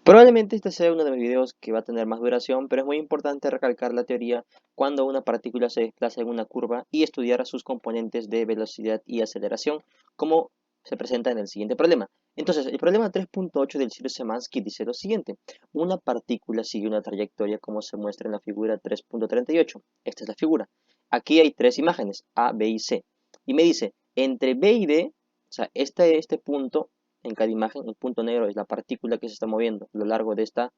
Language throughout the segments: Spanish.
Probablemente este sea uno de mis videos que va a tener más duración, pero es muy importante recalcar la teoría cuando una partícula se desplaza en una curva y estudiar sus componentes de velocidad y aceleración, como se presenta en el siguiente problema. Entonces, el problema 3.8 del Ciro-Szymanski dice lo siguiente: una partícula sigue una trayectoria como se muestra en la figura 3.38. Esta es la figura. Aquí hay tres imágenes, A, B y C. Y me dice, entre B y D, o sea, este punto en cada imagen, el punto negro es la partícula que se está moviendo a lo largo de esta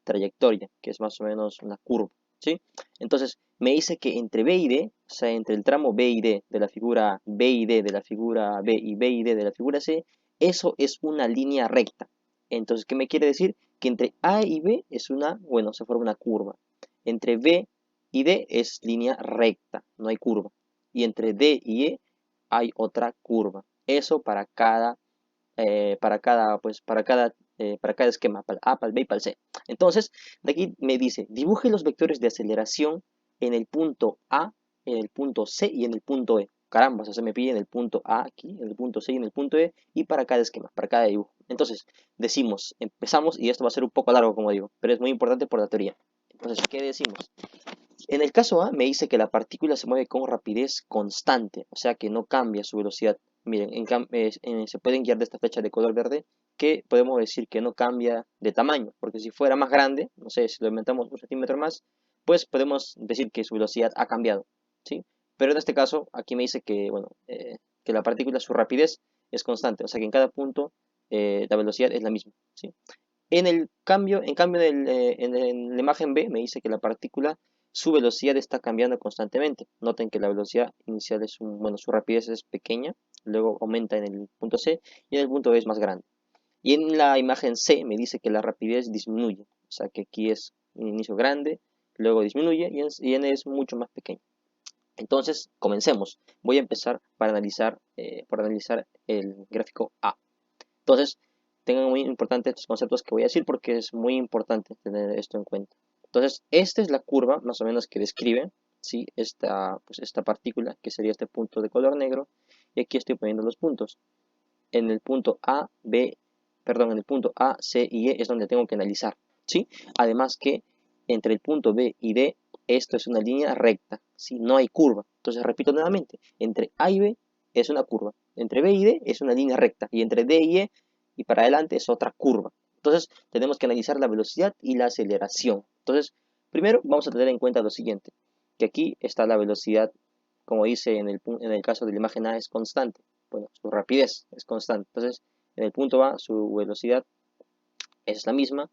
trayectoria, que es más o menos una curva, ¿sí? Entonces, me dice que entre B y D, o sea, entre el tramo B y D de la figura B y D de la figura B y B y D de la figura C, eso es una línea recta. Entonces, ¿qué me quiere decir? Que entre A y B es bueno, se forma una curva. Entre B y D es línea recta, no hay curva. Y entre D y E hay otra curva. Eso para cada esquema, para el A, para el B y para el C. Entonces, de aquí me dice, dibuje los vectores de aceleración en el punto A, en el punto C y en el punto E. Caramba, o sea, se me pide en el punto A aquí, en el punto C y en el punto E, y para cada esquema, para cada dibujo. Entonces, decimos, empezamos, y esto va a ser un poco largo, como digo, pero es muy importante por la teoría. Entonces, ¿qué decimos? En el caso A me dice que la partícula se mueve con rapidez constante, o sea que no cambia su velocidad. Miren, se pueden guiar de esta flecha de color verde que podemos decir que no cambia de tamaño, porque si fuera más grande, no sé, si lo aumentamos un centímetro más, pues podemos decir que su velocidad ha cambiado, ¿sí? Pero en este caso, aquí me dice que, bueno, que la partícula, su rapidez es constante, o sea que en cada punto la velocidad es la misma, ¿sí? En cambio, en la imagen B me dice que la partícula, su velocidad está cambiando constantemente. Noten que la velocidad inicial bueno, su rapidez es pequeña, luego aumenta en el punto C y en el punto B es más grande. Y en la imagen C me dice que la rapidez disminuye, o sea que aquí es un inicio grande, luego disminuye y en es mucho más pequeño. Entonces, comencemos. Voy a empezar por analizar el gráfico A. Entonces, tengan muy importantes estos conceptos que voy a decir porque es muy importante tener esto en cuenta. Entonces, esta es la curva más o menos que describe, ¿sí? Esta partícula, que sería este punto de color negro, y aquí estoy poniendo los puntos. En el punto A, B, perdón, en el punto A, C y E es donde tengo que analizar, ¿sí? Además que entre el punto B y D, esto es una línea recta, ¿sí? No hay curva. Entonces, repito nuevamente, entre A y B es una curva, entre B y D es una línea recta, y entre D y E y para adelante es otra curva. Entonces, tenemos que analizar la velocidad y la aceleración. Entonces, primero vamos a tener en cuenta lo siguiente, que aquí está la velocidad, como dice en el caso de la imagen A, es constante. Bueno, su rapidez es constante. Entonces, en el punto A su velocidad es la misma,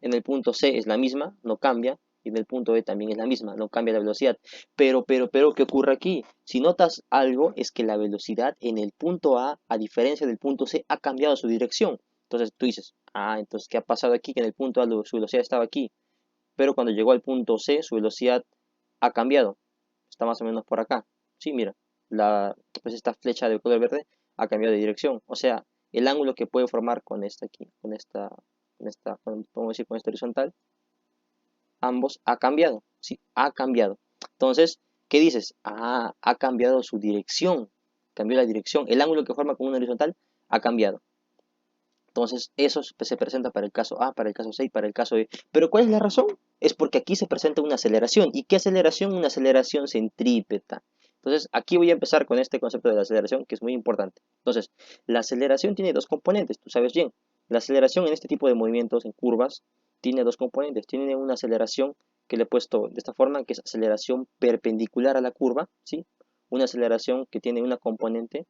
en el punto C es la misma, no cambia, y en el punto E también es la misma, no cambia la velocidad. Pero, ¿qué ocurre aquí? Si notas algo, es que la velocidad en el punto a diferencia del punto C, ha cambiado su dirección. Entonces tú dices, entonces, ¿qué ha pasado aquí? Que en el punto A su velocidad estaba aquí, pero cuando llegó al punto C, su velocidad ha cambiado, está más o menos por acá. Sí, mira, pues esta flecha de color verde ha cambiado de dirección. O sea, el ángulo que puede formar con esta aquí, podemos decir con esta horizontal, ambos ha cambiado. Sí, ha cambiado. Entonces, ¿qué dices? Ha cambiado su dirección. Cambió la dirección. El ángulo que forma con una horizontal ha cambiado. Entonces, eso se presenta para el caso A, para el caso C y para el caso E. ¿Pero cuál es la razón? Es porque aquí se presenta una aceleración. ¿Y qué aceleración? Una aceleración centrípeta. Entonces, aquí voy a empezar con este concepto de la aceleración, que es muy importante. Entonces, la aceleración tiene dos componentes, tú sabes bien. La aceleración en este tipo de movimientos, en curvas, tiene dos componentes. Tiene una aceleración que le he puesto de esta forma, que es aceleración perpendicular a la curva, ¿sí? Una aceleración que tiene una componente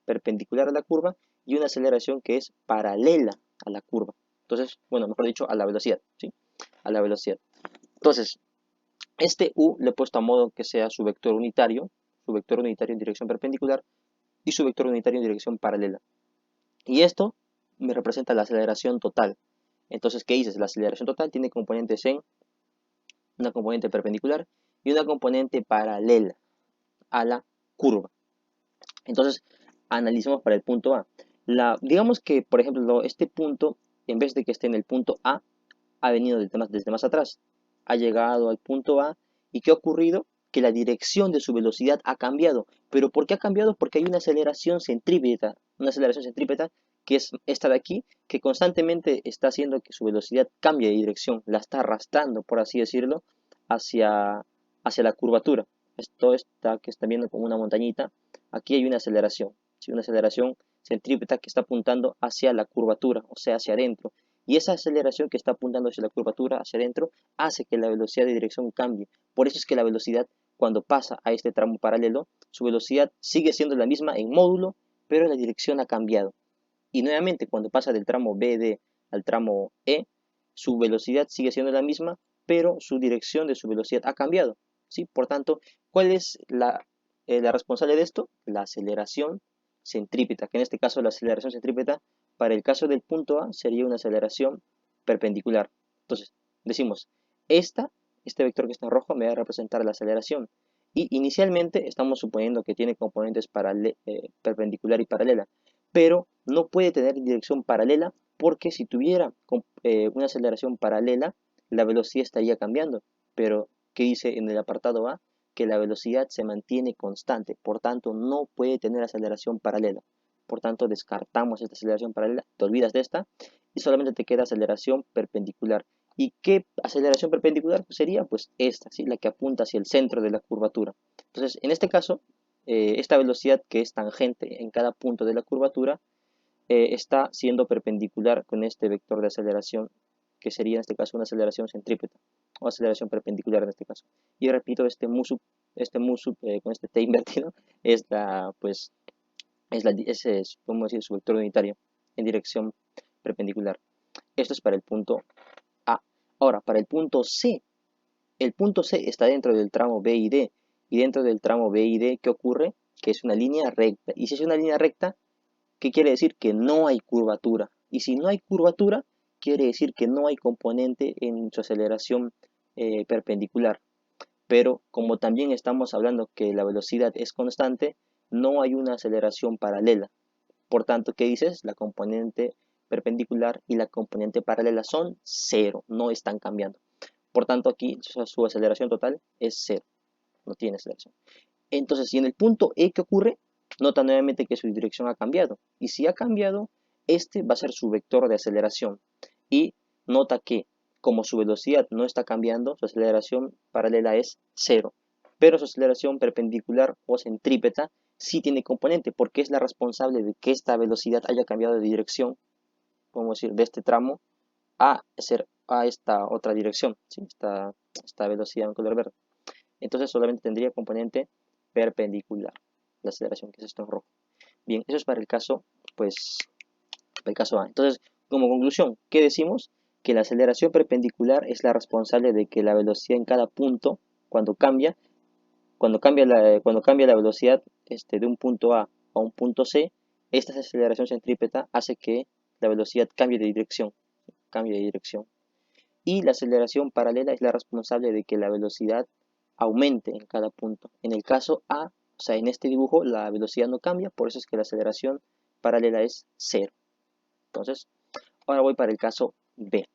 perpendicular a la curva y una aceleración que es paralela a la curva. Entonces, bueno, mejor dicho, a la velocidad, ¿sí? A la velocidad. Entonces, este u le he puesto a modo que sea su vector unitario en dirección perpendicular y su vector unitario en dirección paralela. Y esto me representa la aceleración total. Entonces, ¿qué dices? La aceleración total tiene componentes en una componente perpendicular y una componente paralela a la curva. Entonces, analicemos para el punto A. Digamos que, por ejemplo, este punto, en vez de que esté en el punto A, ha venido desde más atrás. Ha llegado al punto A y ¿qué ha ocurrido? Que la dirección de su velocidad ha cambiado. ¿Pero por qué ha cambiado? Porque hay una aceleración centrípeta que es esta de aquí, que constantemente está haciendo que su velocidad cambie de dirección, la está arrastrando, por así decirlo, hacia, hacia la curvatura. Esto está que están viendo como una montañita. Aquí hay una aceleración, ¿sí? Una aceleración centrípeta que está apuntando hacia la curvatura, o sea, hacia adentro. Y esa aceleración que está apuntando hacia la curvatura, hacia adentro, hace que la velocidad de dirección cambie. Por eso es que la velocidad, cuando pasa a este tramo paralelo, su velocidad sigue siendo la misma en módulo, pero la dirección ha cambiado. Y nuevamente, cuando pasa del tramo BD al tramo E, su velocidad sigue siendo la misma, pero su dirección de su velocidad ha cambiado, ¿sí? Por tanto, ¿cuál es la responsable de esto? La aceleración centrípeta, que en este caso la aceleración centrípeta, para el caso del punto A, sería una aceleración perpendicular. Entonces, decimos, este vector que está en rojo me va a representar la aceleración. Y inicialmente estamos suponiendo que tiene componentes perpendicular y paralela, pero no puede tener dirección paralela porque si tuviera una aceleración paralela, la velocidad estaría cambiando. Pero, ¿qué dice en el apartado A? Que la velocidad se mantiene constante, por tanto no puede tener aceleración paralela. Por tanto, descartamos esta aceleración paralela, te olvidas de esta y solamente te queda aceleración perpendicular. ¿Y qué aceleración perpendicular sería? Pues esta, ¿sí? La que apunta hacia el centro de la curvatura. Entonces, en este caso, esta velocidad que es tangente en cada punto de la curvatura está siendo perpendicular con este vector de aceleración, que sería en este caso una aceleración centrípeta o aceleración perpendicular en este caso. Y repito, este mu sub con este t invertido es la, pues, podemos decir, su vector unitario en dirección perpendicular. Esto es para el punto A. Ahora, para el punto C está dentro del tramo B y D. Y dentro del tramo B y D, ¿qué ocurre? Que es una línea recta. Y si es una línea recta, ¿qué quiere decir? Que no hay curvatura. Y si no hay curvatura, quiere decir que no hay componente en su aceleración perpendicular. Pero como también estamos hablando que la velocidad es constante, no hay una aceleración paralela. Por tanto, ¿qué dices? La componente perpendicular y la componente paralela son cero, no están cambiando. Por tanto, aquí su aceleración total es cero, no tiene aceleración. Entonces, si en el punto E, ¿qué ocurre? Nota nuevamente que su dirección ha cambiado. Y si ha cambiado, este va a ser su vector de aceleración. Y nota que, como su velocidad no está cambiando, su aceleración paralela es cero. Pero su aceleración perpendicular o centrípeta sí tiene componente, porque es la responsable de que esta velocidad haya cambiado de dirección, podemos decir, de este tramo a esta otra dirección, ¿sí? esta velocidad en color verde. Entonces solamente tendría componente perpendicular, la aceleración, que es esto en rojo. Bien, eso es para el caso, pues, para el caso A. Entonces, como conclusión, ¿qué decimos? Que la aceleración perpendicular es la responsable de que la velocidad en cada punto, cuando cambia la velocidad de un punto A un punto C, esta aceleración centrípeta hace que la velocidad cambie de dirección. Y la aceleración paralela es la responsable de que la velocidad aumente en cada punto. En el caso A, o sea, en este dibujo la velocidad no cambia, por eso es que la aceleración paralela es cero. Entonces, ahora voy para el caso B.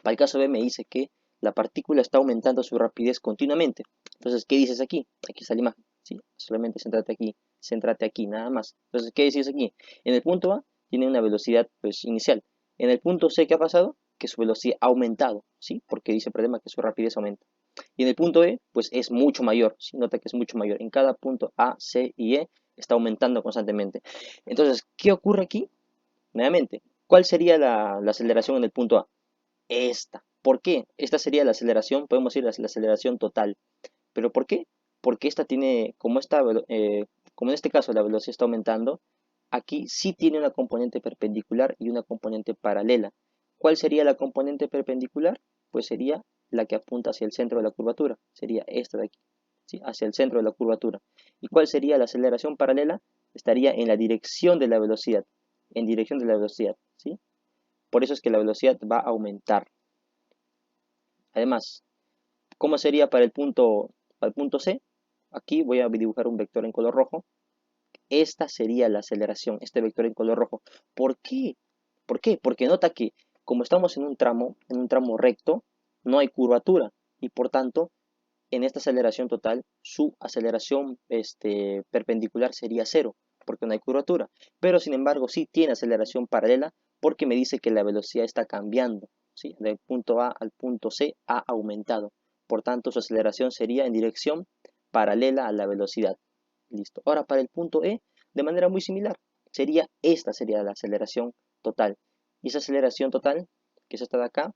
Para el caso B me dice que la partícula está aumentando su rapidez continuamente. Entonces, ¿qué dices aquí? Aquí está la imagen, ¿sí? Solamente céntrate aquí, nada más. Entonces, ¿qué dices aquí? En el punto A tiene una velocidad pues, inicial. En el punto C, ¿qué ha pasado? Que su velocidad ha aumentado, ¿sí? Porque dice el problema que su rapidez aumenta. Y en el punto E, pues es mucho mayor, ¿sí? Nota que es mucho mayor. En cada punto A, C y E está aumentando constantemente. Entonces, ¿qué ocurre aquí? Nuevamente, ¿cuál sería la aceleración en el punto A? Esta. ¿Por qué? Esta sería la aceleración, podemos decir la aceleración total. ¿Pero por qué? Porque esta tiene, como en este caso la velocidad está aumentando, aquí sí tiene una componente perpendicular y una componente paralela. ¿Cuál sería la componente perpendicular? Pues sería la que apunta hacia el centro de la curvatura, sería esta de aquí, ¿sí? Hacia el centro de la curvatura. ¿Y cuál sería la aceleración paralela? Estaría en la dirección de la velocidad, en dirección de la velocidad, ¿sí? Por eso es que la velocidad va a aumentar. Además, ¿cómo sería para el punto C? Aquí voy a dibujar un vector en color rojo. Esta sería la aceleración, este vector en color rojo. ¿Por qué? ¿Por qué? Porque nota que como estamos en un tramo recto, no hay curvatura y por tanto, en esta aceleración total, su aceleración perpendicular sería cero. porque no hay curvatura, pero sin embargo sí tiene aceleración paralela porque me dice que la velocidad está cambiando, ¿sí? Del punto A al punto C ha aumentado, por tanto su aceleración sería en dirección paralela a la velocidad. Listo. Ahora para el punto E, de manera muy similar, esta sería la aceleración total. Y esa aceleración total, que es esta de acá,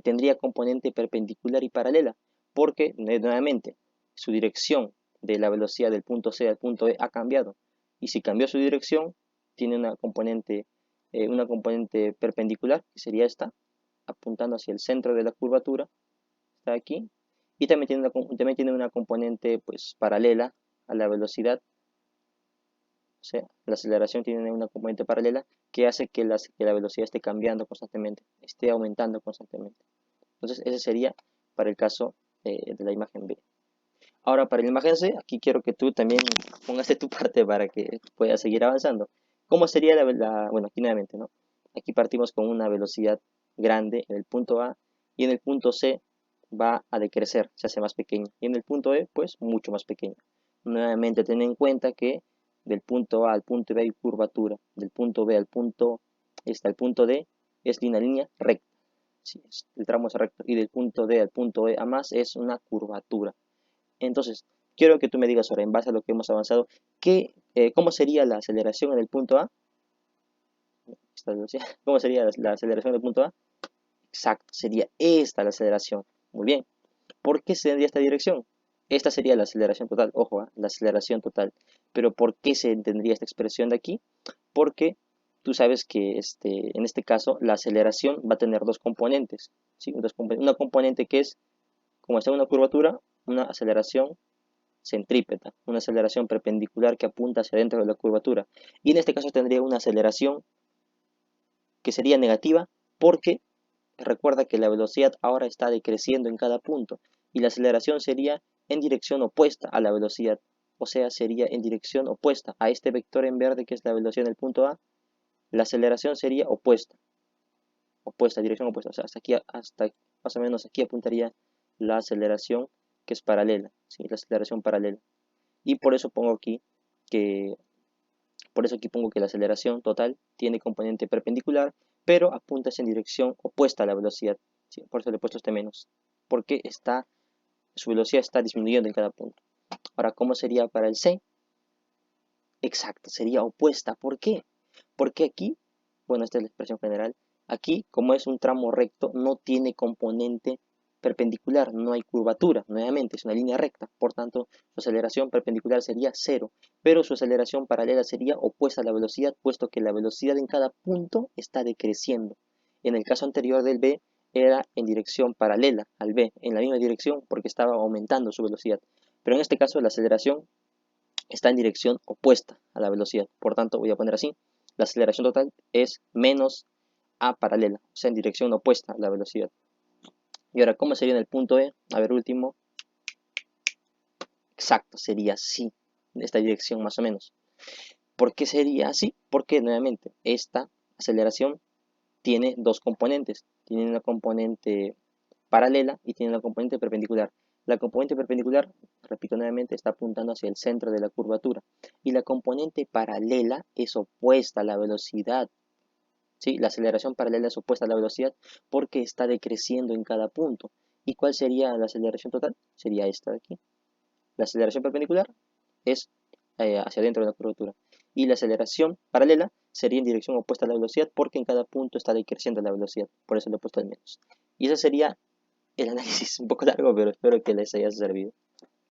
tendría componente perpendicular y paralela, porque nuevamente su dirección de la velocidad del punto C al punto E ha cambiado. Y si cambió su dirección, tiene una componente perpendicular, que sería esta, apuntando hacia el centro de la curvatura, está aquí, y también tiene una componente pues paralela a la velocidad, o sea, la aceleración tiene una componente paralela que hace que la velocidad esté cambiando constantemente, esté aumentando constantemente. Entonces, ese sería para el caso de la imagen B. Ahora, para la imagen C, aquí quiero que tú también pongas de tu parte para que puedas seguir avanzando. ¿Cómo sería bueno, aquí nuevamente, ¿no? Aquí partimos con una velocidad grande en el punto A y en el punto C va a decrecer, se hace más pequeño. Y en el punto E, pues, mucho más pequeño. Nuevamente, ten en cuenta que del punto A al punto B hay curvatura. Del punto B al punto, al punto D es una línea recta. Sí, el tramo es recto. Y del punto D al punto E a más es una curvatura. Entonces, quiero que tú me digas ahora, en base a lo que hemos avanzado, ¿cómo sería la aceleración en el punto A? ¿Cómo sería la aceleración en el punto A? Exacto, sería esta la aceleración. Muy bien. ¿Por qué se tendría esta dirección? Esta sería la aceleración total, ojo, la aceleración total. Pero ¿por qué se tendría esta expresión de aquí? Porque tú sabes que en este caso la aceleración va a tener dos componentes. ¿Sí? Una componente que es, como está en una curvatura, una aceleración centrípeta, una aceleración perpendicular que apunta hacia dentro de la curvatura. Y en este caso tendría una aceleración que sería negativa porque recuerda que la velocidad ahora está decreciendo en cada punto y la aceleración sería en dirección opuesta a la velocidad, o sea, sería en dirección opuesta a este vector en verde que es la velocidad en el punto A, la aceleración sería dirección opuesta, o sea, hasta más o menos aquí apuntaría la aceleración que es paralela, ¿sí? La aceleración paralela. Y por eso que pongo que la aceleración total tiene componente perpendicular, pero apunta en dirección opuesta a la velocidad. ¿Sí? Por eso le he puesto este menos, porque su velocidad está disminuyendo en cada punto. Ahora, ¿cómo sería para el C? Exacto, sería opuesta. ¿Por qué? Porque aquí, bueno, esta es la expresión general, aquí, como es un tramo recto, no tiene componente perpendicular, no hay curvatura, nuevamente es una línea recta, por tanto su aceleración perpendicular sería cero, pero su aceleración paralela sería opuesta a la velocidad, puesto que la velocidad en cada punto está decreciendo. En el caso anterior del B era en dirección paralela al B, en la misma dirección porque estaba aumentando su velocidad, pero en este caso la aceleración está en dirección opuesta a la velocidad, por tanto voy a poner así, la aceleración total es menos a paralela, o sea en dirección opuesta a la velocidad. Y ahora, ¿cómo sería en el punto E? A ver, último. Exacto, sería así, en esta dirección más o menos. ¿Por qué sería así? Porque nuevamente, esta aceleración tiene dos componentes. Tiene una componente paralela y tiene una componente perpendicular. La componente perpendicular, repito nuevamente, está apuntando hacia el centro de la curvatura. Y la componente paralela es opuesta a la velocidad. ¿Sí? La aceleración paralela es opuesta a la velocidad porque está decreciendo en cada punto. ¿Y cuál sería la aceleración total? Sería esta de aquí. La aceleración perpendicular es hacia adentro de la curvatura. Y la aceleración paralela sería en dirección opuesta a la velocidad porque en cada punto está decreciendo la velocidad. Por eso le he puesto el menos. Y ese sería el análisis un poco largo, pero espero que les haya servido.